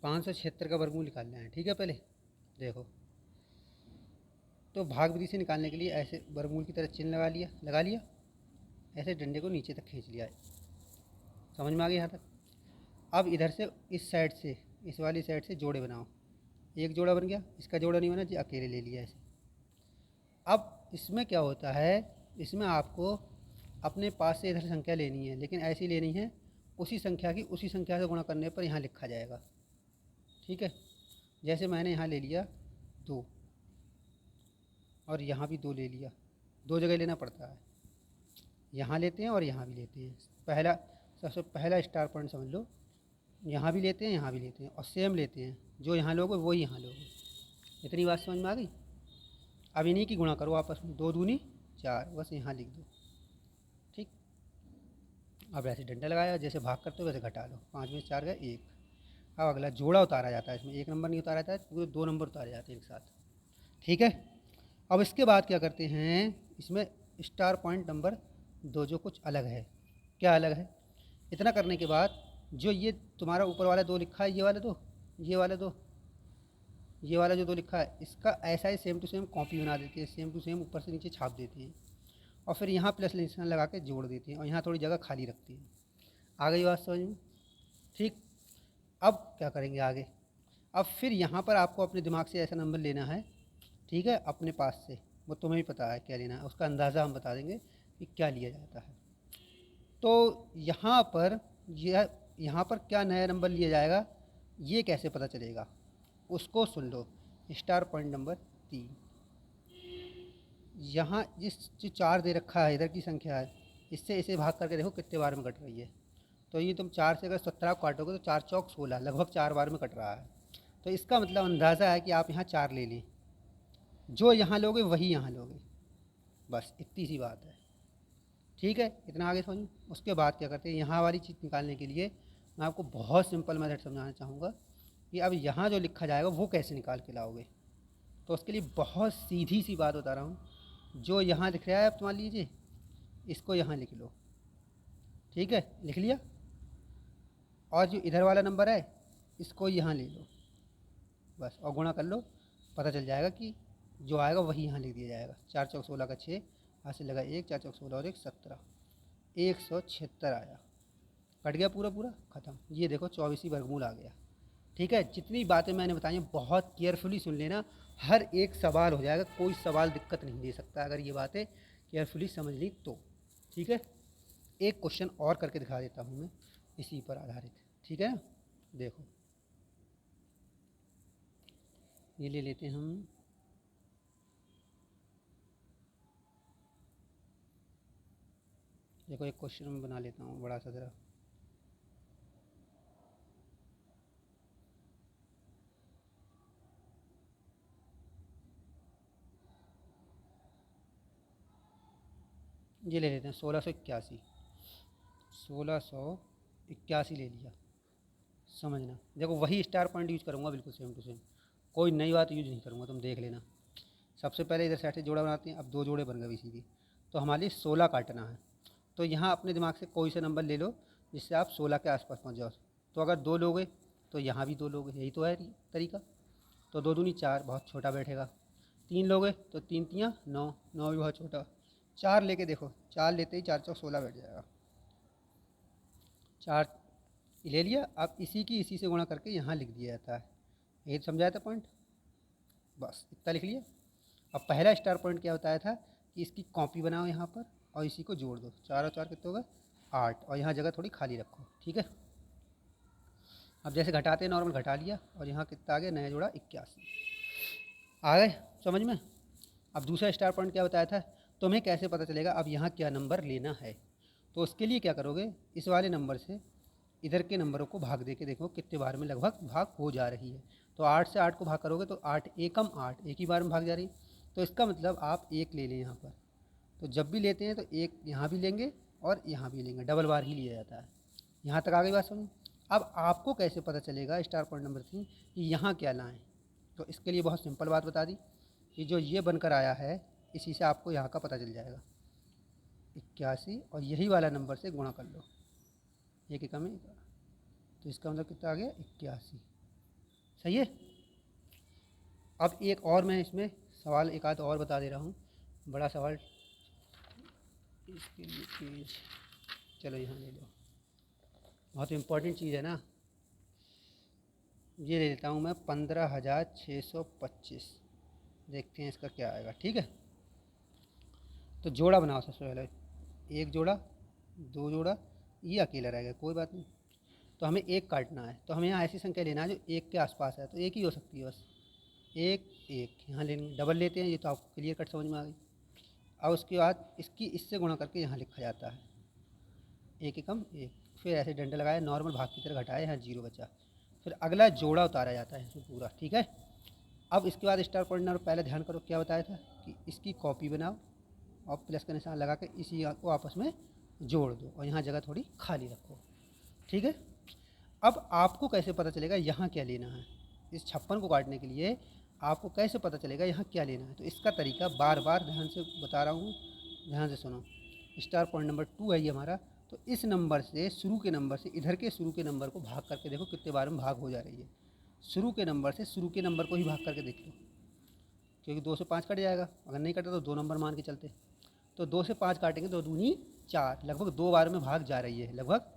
576 का वर्गमूल निकालना है। ठीक है, पहले देखो, तो भाग विधि से निकालने के लिए ऐसे वर्गमूल की तरह चिन्ह लगा लिया, ऐसे डंडे को नीचे तक खींच लिया। समझ में आ गया यहाँ तक? अब इधर से इस साइड से, इस वाली साइड से जोड़े बनाओ। एक जोड़ा बन गया, इसका जोड़ा नहीं बना जी, अकेले ले लिया ऐसे। अब इसमें क्या होता है, इसमें आपको अपने पास से इधर संख्या लेनी है, लेकिन ऐसी लेनी है उसी संख्या की उसी संख्या से गुणा करने पर यहाँ लिखा जाएगा। ठीक है, जैसे मैंने यहाँ ले लिया 2 और यहाँ भी 2 ले लिया, 2 जगह लेना पड़ता है, यहाँ लेते हैं और यहाँ भी लेते हैं। सबसे पहला स्टार पॉइंट समझ लो, यहाँ भी लेते हैं, यहाँ भी लेते हैं और सेम लेते हैं, जो यहाँ लोगे वही यहाँ लोगे। इतनी बात समझ में आ गई? अब इन्हीं की गुणा करो आपस में, 2 दूनी 4, बस यहाँ लिख दो। ठीक, अब ऐसे डंडा लगाया, जैसे भाग करते हो वैसे घटा लो, 5 में 4 गए 1। अब अगला जोड़ा उतारा जाता है, इसमें 1 नंबर नहीं उतारा जाता है, पूरे 2 नंबर उतारे जाते हैं एक साथ। ठीक है, अब इसके बाद क्या करते हैं, इसमें स्टार पॉइंट नंबर 2 जो कुछ अलग है। क्या अलग है? इतना करने के बाद जो ये तुम्हारा ऊपर वाला 2 लिखा है, ये वाला 2, ये वाला 2, ये वाला जो 2 लिखा है, इसका ऐसा ही सेम टू सेम कॉपी बना देते हैं, सेम टू सेम ऊपर से नीचे छाप देते हैं और फिर यहाँ प्लस निशान लगा के जोड़ देते हैं और यहाँ थोड़ी जगह खाली रखते हैं। आ गई बात समझ में? ठीक, अब क्या करेंगे आगे? अब फिर यहाँ पर आपको अपने दिमाग से ऐसा नंबर लेना है, ठीक है, अपने पास से, वो तुम्हें भी पता है क्या लेना है, उसका अंदाज़ा हम बता देंगे कि क्या लिया जाता है। तो यहाँ पर क्या नया नंबर लिया जाएगा, ये कैसे पता चलेगा, उसको सुन लो। स्टार पॉइंट नंबर 3, यहाँ जिस जो 4 दे रखा है, इधर की संख्या है, इससे इसे भाग करके देखो कितने बार में कट रही है। तो ये तुम 4 से अगर 17 काटोगे तो 4 चौक 16, लगभग 4 बार में कट रहा है। तो इसका मतलब अंदाज़ा है कि आप यहाँ 4 ले लें, जो यहाँ लोगे वही यहाँ लोगे, बस इतनी सी बात है। ठीक है, इतना आगे समझो। उसके बाद क्या करते हैं, यहाँ वाली चीज़ निकालने के लिए मैं आपको बहुत सिंपल मेथड समझाना चाहूँगा कि अब यहाँ जो लिखा जाएगा वो कैसे निकाल के लाओगे। तो उसके लिए बहुत सीधी सी बात बता रहा हूँ, जो यहाँ लिख रहा है आप मान लीजिए, इसको यहाँ लिख लो। ठीक है, लिख लिया, और जो इधर वाला नंबर है इसको यहाँ ले लो, बस, और गुणा कर लो, पता चल जाएगा कि जो आएगा वही यहाँ लिख दिया जाएगा। 4 चौक 16 का 6, हाथ से लगा 1, 4 चौक 16 और 1 17, 176 आया, कट गया पूरा पूरा ख़त्म। ये देखो 24 वर्गमूल आ गया। ठीक है, जितनी बातें मैंने बताई हैं बहुत केयरफुली सुन लेना, हर एक सवाल हो जाएगा, कोई सवाल दिक्कत नहीं दे सकता अगर ये बातें केयरफुली समझ ली तो। ठीक है, एक क्वेश्चन और करके दिखा देता हूँ मैं इसी पर आधारित। ठीक है, देखो ये ले लेते हैं हम, देखो एक क्वेश्चन मैं बना लेता हूँ बड़ा सा ज़रा। ये ले लेते हैं 1681, 1681 ले लिया। समझना, देखो वही स्टार पॉइंट यूज़ करूँगा, बिल्कुल सेम टू सेम, कोई नई बात यूज़ नहीं करूँगा, तुम देख लेना। सबसे पहले इधर साइड से जोड़ा बनाते हैं, अब 2 जोड़े बन गए सीधी, तो हमारे लिए 16 काटना है। तो यहाँ अपने दिमाग से कोई सा नंबर ले लो जिससे आप 16 के आसपास पहुँच जाओ। तो अगर 2 लोगे तो यहाँ भी 2 लोगे, यही तो है तरीका। तो 2 दूनी 4, बहुत छोटा बैठेगा। 3 लोगे तो 3 तियाँ 9, 9 भी बहुत छोटा। 4 लेके देखो, 4 लेते ही 4 चौक 16 बैठ जाएगा, 4 ले लिया। अब इसी से गुणा करके यहाँ लिख दिया जाता है, यही तो समझाया था पॉइंट, बस इतना लिख लिया। अब पहला स्टार पॉइंट क्या बताया था कि इसकी कॉपी बनाओ यहाँ पर और इसी को जोड़ दो, 4 और 4 कितने होगा 8, और यहाँ जगह थोड़ी खाली रखो। ठीक है, अब जैसे घटाते हैं नॉर्मल घटा लिया, और यहाँ कितना आ गया नया जोड़ा 81, आ गए समझ में। अब दूसरा स्टार पॉइंट क्या बताया था, तुम्हें कैसे पता चलेगा अब यहाँ क्या नंबर लेना है। तो उसके लिए क्या करोगे, इस वाले नंबर से इधर के नंबरों को भाग दे के देखो कितने बार में लगभग भाग हो जा रही है। तो 8 से 8 को भाग करोगे तो 8 एकम 8, एक ही बार में भाग जा रही है। तो इसका मतलब आप 1 ले लें यहाँ पर। तो जब भी लेते हैं तो 1 यहाँ भी लेंगे और यहाँ भी लेंगे, डबल बार ही लिया जाता है। यहाँ तक आ गई बात समझ। अब आपको कैसे पता चलेगा स्टार पॉइंट नंबर 3 कि यहाँ क्या लाएँ। तो इसके लिए बहुत सिंपल बात बता दी कि जो ये बनकर आया है इसी से आपको यहाँ का पता चल जाएगा 81, और यही वाला नंबर से गुणा कर लो, एक एकम में, तो इसका मतलब कितना आ गया 81। सही है। अब एक और मैं इसमें सवाल एक आध और बता दे रहा हूँ, बड़ा सवाल इसके लिए पेज, चलो यहाँ ले लो, बहुत इम्पोर्टेंट चीज़ है ना। ये ले लेता हूँ मैं 15,625, देखते हैं इसका क्या आएगा। ठीक है, तो जोड़ा बनाओ सबसे पहले, एक जोड़ा, दो जोड़ा, ये अकेला रहेगा कोई बात नहीं। तो हमें एक काटना है, तो हमें यहाँ ऐसी संख्या लेना है जो एक के आसपास है, तो एक ही हो सकती है बस, एक एक यहाँ लेंगे, डबल लेते हैं, ये तो आपको क्लियर कट समझ में आ गई। और उसके बाद इसकी इससे गुणा करके यहाँ लिखा जाता है, एक एकम एक, फिर ऐसे डंडा लगाया, नॉर्मल भाग की तरह घटाया, यहाँ जीरो बचा, फिर अगला जोड़ा उतारा जाता है इसमें पूरा। ठीक है, अब इसके बाद स्टार पॉइंट और पहले ध्यान करो क्या बताया था कि इसकी कॉपी बनाओ और प्लस का निशान लगा के इसी को आपस में जोड़ दो और यहाँ जगह थोड़ी खाली रखो। ठीक है, अब आपको कैसे पता चलेगा यहाँ क्या लेना है, इस 56 को काटने के लिए आपको कैसे पता चलेगा यहाँ क्या लेना है। तो इसका तरीका बार बार ध्यान से बता रहा हूँ, ध्यान से सुनो। स्टार पॉइंट नंबर 2 है ये हमारा, तो इस नंबर से, शुरू के नंबर से, इधर के शुरू के नंबर को भाग करके देखो कितने बार में भाग हो जा रही है। शुरू के नंबर से शुरू के नंबर को ही भाग करके देख लो, क्योंकि 2 से 5 कट जाएगा, अगर नहीं कटा तो 2 नंबर मान के चलते। तो 2 से 5 काटेंगे तो 2 दूनी 4, लगभग 2 बार में भाग जा रही है लगभग।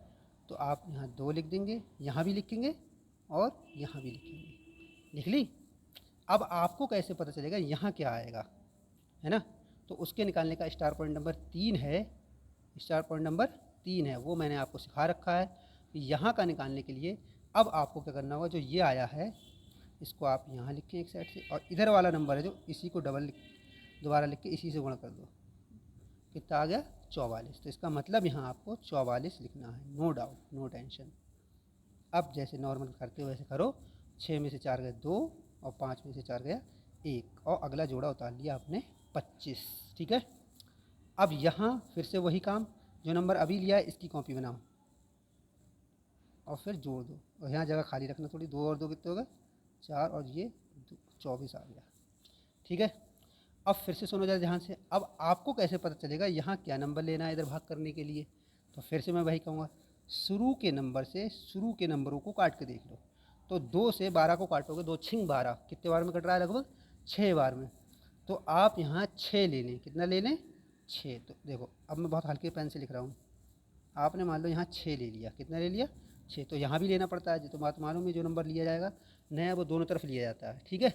तो आप यहाँ 2 लिख देंगे, यहाँ भी लिखेंगे और यहाँ भी लिखेंगे, लिख ली। अब आपको कैसे पता चलेगा यहाँ क्या आएगा, है ना। तो उसके निकालने का स्टार पॉइंट नंबर 3 है, स्टार पॉइंट नंबर 3 है, वो मैंने आपको सिखा रखा है। यहाँ का निकालने के लिए अब आपको क्या करना होगा, जो ये आया है इसको आप यहाँ लिखें एक साइड से, और इधर वाला नंबर है जो, इसी को दोबारा लिख के इसी से गुणा कर दो, कितना आ गया 44। तो इसका मतलब यहाँ आपको 44 लिखना है, नो डाउट, नो टेंशन। अब जैसे नॉर्मल करते हो वैसे करो, 6 में से 4 गए 2 और 5 में से 4 गया 1, और अगला जोड़ा उतार लिया आपने 25। ठीक है, अब यहाँ फिर से वही काम, जो नंबर अभी लिया है इसकी कॉपी बनाओ और फिर जोड़ दो, और यहाँ जगह खाली रखना थोड़ी, 2 और 2 कितने हो गए 4, और ये 24 आ गया। ठीक है, अब फिर से सुनो जरा ध्यान से, अब आपको कैसे पता चलेगा यहाँ क्या नंबर लेना है इधर भाग करने के लिए। तो फिर से मैं वही कहूँगा, शुरू के नंबर से शुरू के नंबरों को काट के देख लो। तो 2 से 12 को काटोगे, 2 छिंग 12, कितने बार में कट रहा है, लगभग 6 बार में। तो आप यहाँ 6 ले लें, कितना ले लें 6। तो देखो अब मैं बहुत हल्के पेन से लिख रहा हूँ, आपने मान लो यहाँ 6 ले लिया, कितना ले लिया 6, तो यहाँ भी लेना पड़ता है, तो बात मालूम है, जो नंबर लिया जाएगा नया वो दोनों तरफ लिया जाता है। ठीक है,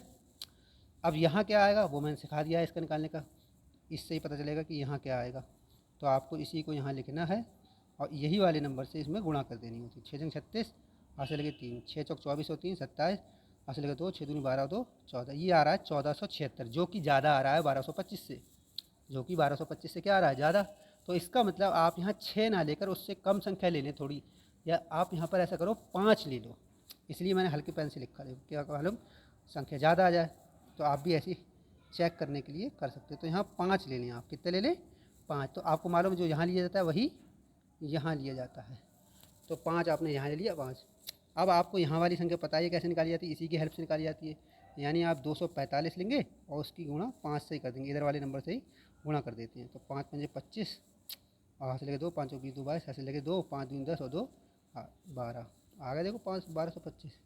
अब यहाँ क्या आएगा वो मैंने सिखा दिया है इसका निकालने का, इससे ही पता चलेगा कि यहाँ क्या आएगा। तो आपको इसी को यहाँ लिखना है और यही वाले नंबर से इसमें गुणा कर देनी होती है। 6 जंग 36, आज से लगे 3, 6 चौक 24 और 3 27, आज से लगे 2, 6 दूनी 12 2 14, ये आ रहा है 1476, जो कि ज़्यादा आ रहा है 1225 से, जो कि 1225 से क्या आ रहा है ज़्यादा। तो इसका मतलब आप यहाँ 6 ना लेकर उससे कम संख्या ले लें थोड़ी, या आप यहाँ पर ऐसा करो 5 ले लो, इसलिए मैंने हल्के पेन से लिखा, देखो क्या मालूम संख्या ज़्यादा आ जाए। तो आप भी ऐसी चेक करने के लिए कर सकते हैं। तो यहाँ 5 ले लें, आप कितने ले लें 5, तो आपको मालूम जो यहाँ लिया जाता है वही यहाँ लिया जाता है। तो 5 आपने यहाँ ले लिया 5। अब आपको यहाँ वाली संख्या पता है कैसे निकाली जाती है, इसी की हेल्प से निकाली जाती है। यानी आप 245 लेंगे और उसकी गुणा 5 से ही कर देंगे, इधर वाले नंबर से ही गुणा कर देते हैं। तो 5 पंजे 25, और यहाँ से लगे 2, 5 20 2 22, ऐसे लगे 2, 5 दूनी 10 और 2 12, आ गया देखो 5 1225।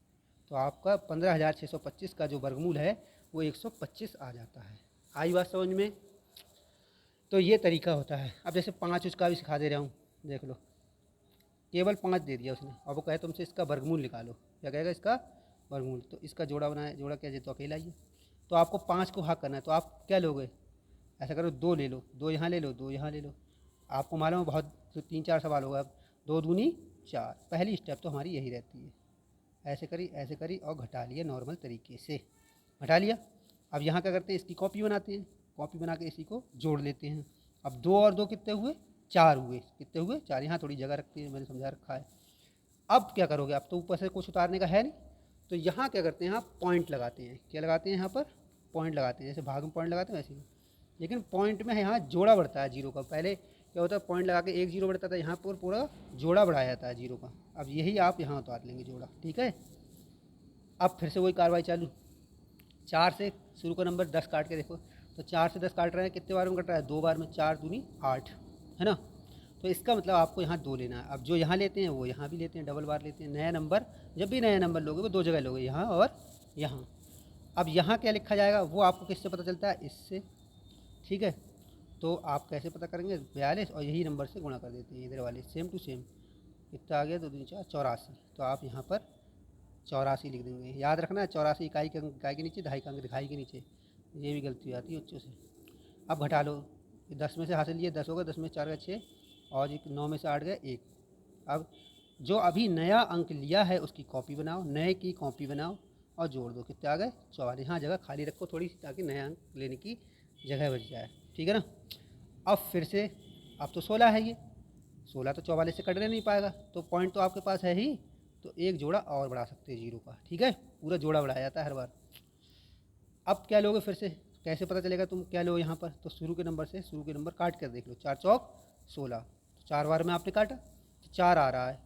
तो आपका 15,625 का जो वर्गमूल है वो 125 आ जाता है। आई बात समझ में। तो ये तरीका होता है। अब जैसे 5 उसका भी सिखा दे रहा हूँ, देख लो, केवल 5 दे दिया उसने, अब वो कहे तुमसे इसका वर्गमूल निकालो, क्या कहेगा इसका वर्गमूल। तो इसका जोड़ा बनाए, जोड़ा क्या, तो अकेला ही है। तो आपको 5 को भाग करना है, तो आप क्या लोगे, ऐसा करो 2 ले लो, 2 यहाँ ले लो, 2 यहाँ ले लो। आपको मालूम है बहुत 3-4 सवाल होगा, अब 2 दूनी 4, पहली स्टेप तो हमारी यही रहती है, ऐसे करी और घटा लिया नॉर्मल तरीके से, घटा लिया। अब यहाँ क्या करते हैं, इसकी कॉपी बनाते हैं, कॉपी बना के इसी को जोड़ लेते हैं। अब 2 और 2 कितने हुए 4 हुए, कितने हुए 4, यहाँ थोड़ी जगह रखती है, मैंने समझा रखा है। अब क्या करोगे, अब तो ऊपर से कुछ उतारने का है नहीं, तो यहाँ क्या करते हैं, यहाँ पॉइंट लगाते हैं, क्या लगाते हैं यहाँ पर पॉइंट लगाते हैं, जैसे भाग में पॉइंट लगाते हैं वैसे ही। लेकिन पॉइंट में यहाँ जोड़ा बढ़ता है जीरो का, पहले क्या होता है पॉइंट लगा के एक जीरो बढ़ता था, यहाँ पर पूरा जोड़ा बढ़ाया जाता है जीरो का। अब यही आप यहाँ उतार लेंगे जोड़ा, ठीक है। अब फिर से वही कार्रवाई चालू, 4 से शुरू का नंबर 10 काट के देखो, तो 4 से 10 काट रहे हैं, कितने बार में कट रहा है 2 बार में, 4 दूनी 8, है ना। तो इसका मतलब आपको यहाँ 2 लेना है। अब जो यहाँ लेते हैं वो यहाँ भी लेते हैं, डबल बार लेते हैं। नया नंबर, जब भी नया नंबर लोगे वो 2 जगह लोगे, यहाँ और यहाँ। अब यहाँ क्या लिखा जाएगा वो आपको किससे पता चलता है, इससे। ठीक है, तो आप कैसे पता करेंगे, 42 और यही नंबर से गुणा कर देते हैं इधर वाले, सेम टू सेम। कितना आ गया, 2 दूनी 4, 84। तो आप यहाँ पर 84 लिख देंगे। याद रखना है 84 इकाई के अंक इकाई के नीचे, दहाई का अंक दिखाई के नीचे, ये भी गलती हो जाती है बच्चों से। अब घटा लो, 10 में से हासिल लिए 10 होगा, 10 में 4 का 6 और 9 में से 8 गए 1। अब जो अभी नया अंक लिया है उसकी कॉपी बनाओ, नए की कॉपी बनाओ और जोड़ दो। कितने आ गए, 44। हाँ, जगह खाली रखो थोड़ी सी ताकि नया अंक लेने की जगह बच जाए। ठीक है ना। अब फिर से, अब तो 16 है, ये 16 तो 44 से कटने नहीं पाएगा, तो पॉइंट तो आपके पास है ही, तो एक जोड़ा और बढ़ा सकते हैं जीरो का। ठीक है, पूरा जोड़ा बढ़ाया जाता है हर बार। अब क्या लोगे फिर से, कैसे पता चलेगा तुम क्या लो यहाँ पर, तो शुरू के नंबर से शुरू के नंबर काट कर देख लो। 4 चौक 16, 4 बार में आपने काटा तो 4 आ रहा है,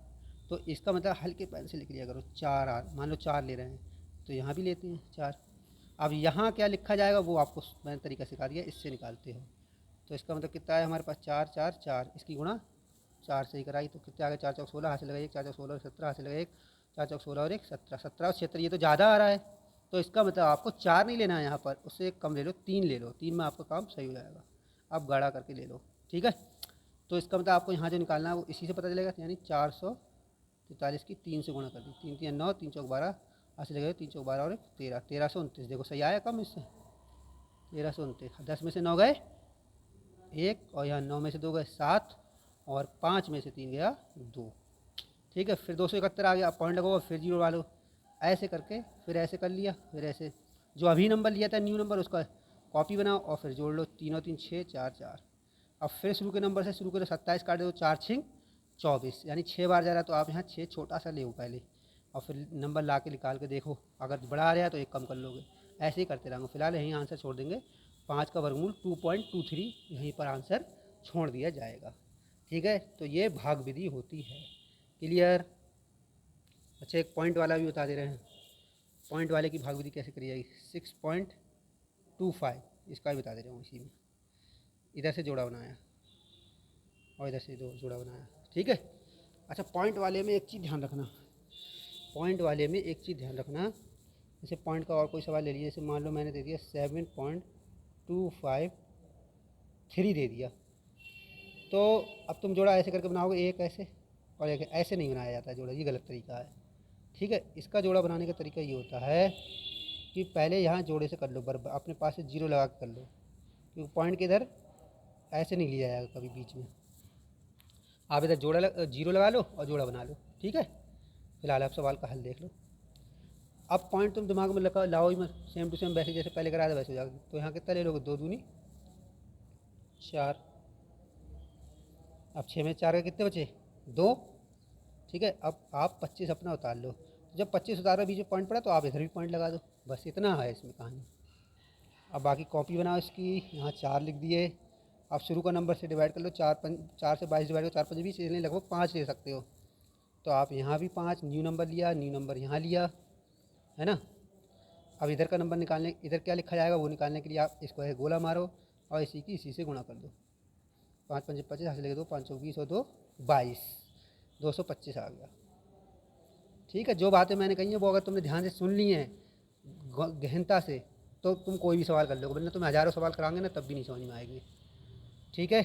तो इसका मतलब हल्के पेन से लिख लिया करो 4 आ, मान लो 4 ले रहे हैं तो यहाँ भी लेते हैं 4। अब यहाँ क्या लिखा जाएगा वो आपको मैंने तरीका सिखा दिया, इससे निकालते हो। तो इसका मतलब कितना है हमारे पास, 4 4 4, इसकी गुणा 4 से ही कराई तो कितने आ गए, 4 चौक 16 हाथ से लगा 1, 4 चौक 16 और 17 हाथ से लगा 1, 4 चौक 16 और 1 17, 17 और 76, ये तो ज़्यादा आ रहा है। तो इसका मतलब आपको 4 नहीं लेना है यहाँ पर, उससे एक कम ले लो, 3 ले लो, 3 में आपका काम सही हो जाएगा। अब गाढ़ा करके ले लो। ठीक है, तो इसका मतलब आपको यहाँ जो निकालना है वो इसी से पता चलेगा, यानी 443 की 3 से गुणा कर दी, 3 3 9, 3 चौक 12 हाथ से लगा 3 चौक 12 और 1 13, 1329। देखो सही आया कम इससे, 1329। 10 में से 9 गए 1 और यहाँ 9 में से 2 गए 7 और 5 में से 3 गया 2। ठीक है, फिर 271 आ गया, पॉइंट लगोगा फिर जीरो डालो, ऐसे करके फिर ऐसे कर लिया, फिर ऐसे जो अभी नंबर लिया था न्यू नंबर उसका कॉपी बनाओ और फिर जोड़ लो, 3 और 3 6 4 4। अब फिर शुरू के नंबर से शुरू करो, 27 काट दो, 4 6 24, यानी 6 बार जा रहा है तो आप यहाँ 6 छोटा सा ले पहले और फिर नंबर ला के निकाल के देखो, अगर बड़ा आ रहा है तो एक कम कर लोगे। ऐसे ही करते रहेंगे। फिलहाल यहीं आंसर छोड़ देंगे, 5 का वर्गमूल 2.23 यहीं पर आंसर छोड़ दिया जाएगा। ठीक है, तो ये भाग विधि होती है। क्लियर। अच्छा, एक पॉइंट वाला भी बता दे रहे हैं, पॉइंट वाले की भाग विधि कैसे करी जाएगी, 6.25 इसका भी बता दे रहा हूँ। इसी में इधर से जोड़ा बनाया और इधर से दो जोड़ा बनाया। ठीक है। अच्छा, पॉइंट वाले में एक चीज़ ध्यान रखना, पॉइंट वाले में एक चीज़ ध्यान रखना, जैसे पॉइंट का और कोई सवाल ले लीजिए, जैसे मान लो मैंने दे दिया 7.253 दे दिया, तो अब तुम जोड़ा ऐसे करके बनाओगे, एक ऐसे और एक ऐसे नहीं बनाया जाता है जोड़ा, ये गलत तरीका है। ठीक है, इसका जोड़ा बनाने का तरीका ये होता है कि पहले यहाँ जोड़े से कर लो, बराबर अपने पास से जीरो लगा कर लो, क्योंकि पॉइंट के इधर ऐसे नहीं लिया जाएगा कभी बीच में। आप इधर जीरो लगा लो और जोड़ा बना लो। ठीक है, फिलहाल आप सवाल का हल देख लो। अब पॉइंट तुम दिमाग में लगा लाओ ही मत, सेम टू सेम वैसे जैसे पहले कराया था वैसे हो जाएगा। तो यहाँ कितना ले लोगे, 2 दूनी 4, अब 6 में 4 के कितने बचे, 2। ठीक है, अब आप 25 अपना उतार लो, तो जब 25 उतारो बीच में पॉइंट पड़ा तो आप इधर भी पॉइंट लगा दो, बस इतना है इसमें कहानी। अब बाकी कॉपी बनाओ इसकी, यहाँ 4 लिख दिए। आप शुरू का नंबर से डिवाइड कर लो, 4 से 22 डिवाइड करो, 4 5 20, इसलिए लगभग 5 ले सकते हो। तो आप यहाँ भी 5 न्यू नंबर लिया, न्यू नंबर यहाँ लिया, है ना। अब इधर का नंबर निकालने, इधर क्या लिखा जाएगा वो निकालने के लिए आप इसको है गोला मारो और इसी से गुणा कर दो। 5 5 25 हाथ से लेके 2, 5 सौ 20 और 2 22, 225 आ गया। ठीक है, जो बातें मैंने कही हैं वो अगर तुमने ध्यान से सुन ली हैं गहनता से, तो तुम कोई भी सवाल कर लोगे, वरना तुम्हें हज़ारों सवाल कराएंगे ना तब भी नहीं समझ में आएंगे। ठीक है।